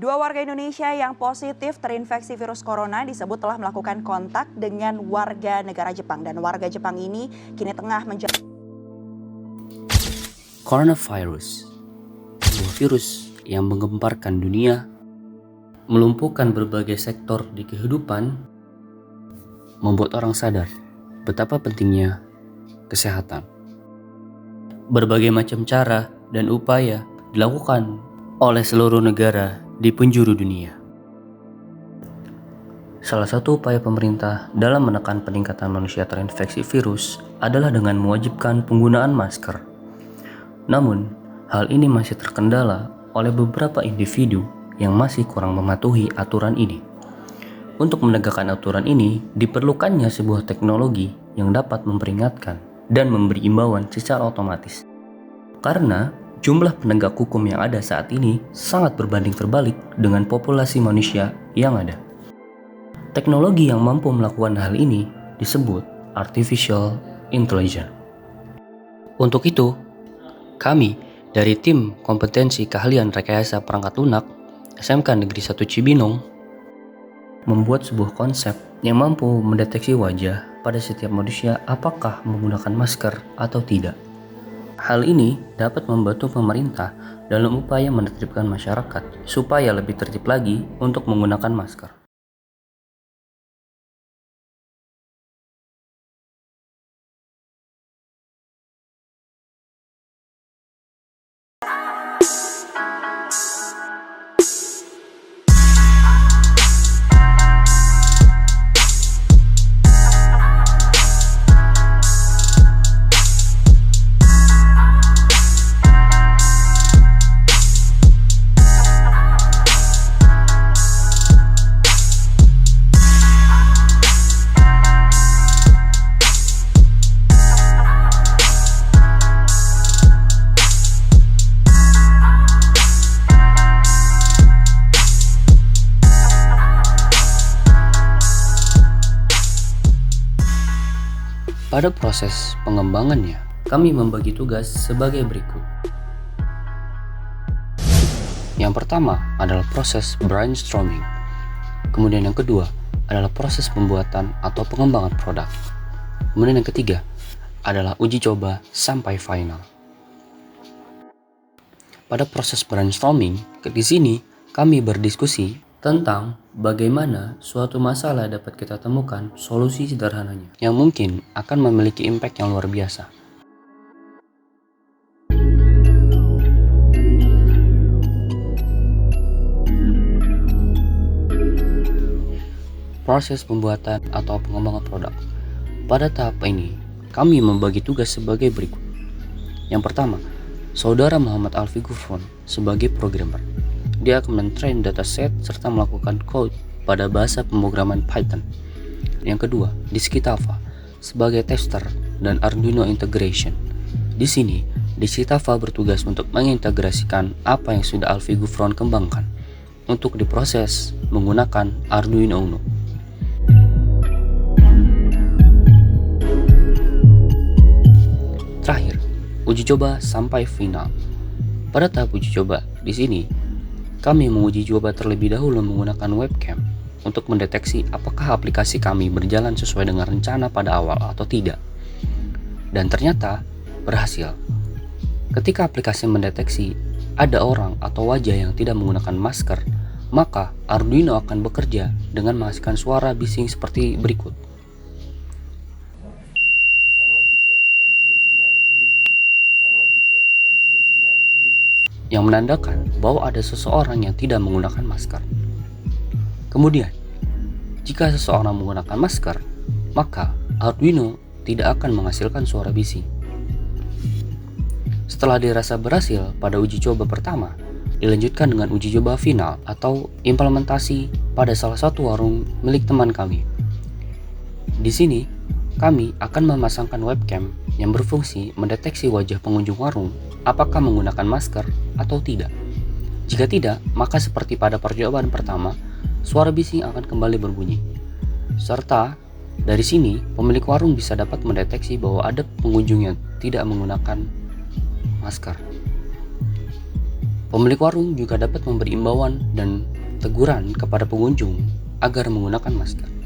Dua warga Indonesia yang positif terinfeksi virus corona disebut telah melakukan kontak dengan warga negara Jepang dan warga Jepang ini kini tengah menjalani Coronavirus, sebuah virus yang menggemparkan dunia, melumpuhkan berbagai sektor di kehidupan, membuat orang sadar betapa pentingnya kesehatan. Berbagai macam cara dan upaya dilakukan oleh seluruh negara di penjuru dunia. Salah satu upaya pemerintah dalam menekan peningkatan manusia terinfeksi virus adalah dengan mewajibkan penggunaan masker. Namun, hal ini masih terkendala oleh beberapa individu yang masih kurang mematuhi aturan ini. Untuk menegakkan aturan ini, diperlukannya sebuah teknologi yang dapat memperingatkan dan memberi imbauan secara otomatis. Karena jumlah penegak hukum yang ada saat ini sangat berbanding terbalik dengan populasi manusia yang ada. Teknologi yang mampu melakukan hal ini disebut Artificial Intelligence. Untuk itu, kami dari tim kompetensi keahlian rekayasa perangkat lunak SMK Negeri 1 Cibinong membuat sebuah konsep yang mampu mendeteksi wajah pada setiap manusia apakah menggunakan masker atau tidak. Hal ini dapat membantu pemerintah dalam upaya menertibkan masyarakat supaya lebih tertib lagi untuk menggunakan masker. Pada proses pengembangannya, kami membagi tugas sebagai berikut. Yang pertama adalah proses brainstorming. Kemudian yang kedua adalah proses pembuatan atau pengembangan produk. Kemudian yang ketiga adalah uji coba sampai final. Pada proses brainstorming, di sini kami berdiskusi tentang bagaimana suatu masalah dapat kita temukan solusi sederhananya yang mungkin akan memiliki impact yang luar biasa. Proses pembuatan atau pengembangan produk. Pada tahap ini, kami membagi tugas sebagai berikut. Yang pertama, Saudara Muhammad Alfi Gufron sebagai programmer. Dia akan men-train dataset serta melakukan code pada bahasa pemrograman Python. Yang kedua, Rizky Tafa sebagai tester dan Arduino integration. Di sini, Rizky Tafa bertugas untuk mengintegrasikan apa yang sudah Alfi Gufron kembangkan untuk diproses menggunakan Arduino Uno. Terakhir, uji coba sampai final. Pada tahap uji coba, di sini kami menguji coba terlebih dahulu menggunakan webcam untuk mendeteksi apakah aplikasi kami berjalan sesuai dengan rencana pada awal atau tidak. Dan ternyata berhasil. Ketika aplikasi mendeteksi ada orang atau wajah yang tidak menggunakan masker, maka Arduino akan bekerja dengan menghasilkan suara bising seperti berikut. Yang menandakan bahwa ada seseorang yang tidak menggunakan masker. Kemudian, jika seseorang menggunakan masker, maka Arduino tidak akan menghasilkan suara bising. Setelah dirasa berhasil pada uji coba pertama, dilanjutkan dengan uji coba final atau implementasi pada salah satu warung milik teman kami. Di sini, kami akan memasangkan webcam yang berfungsi mendeteksi wajah pengunjung warung apakah menggunakan masker atau tidak. Jika tidak, maka seperti pada percobaan pertama, suara bising akan kembali berbunyi. Serta dari sini, pemilik warung bisa dapat mendeteksi bahwa ada pengunjung yang tidak menggunakan masker. Pemilik warung juga dapat memberi imbauan dan teguran kepada pengunjung agar menggunakan masker.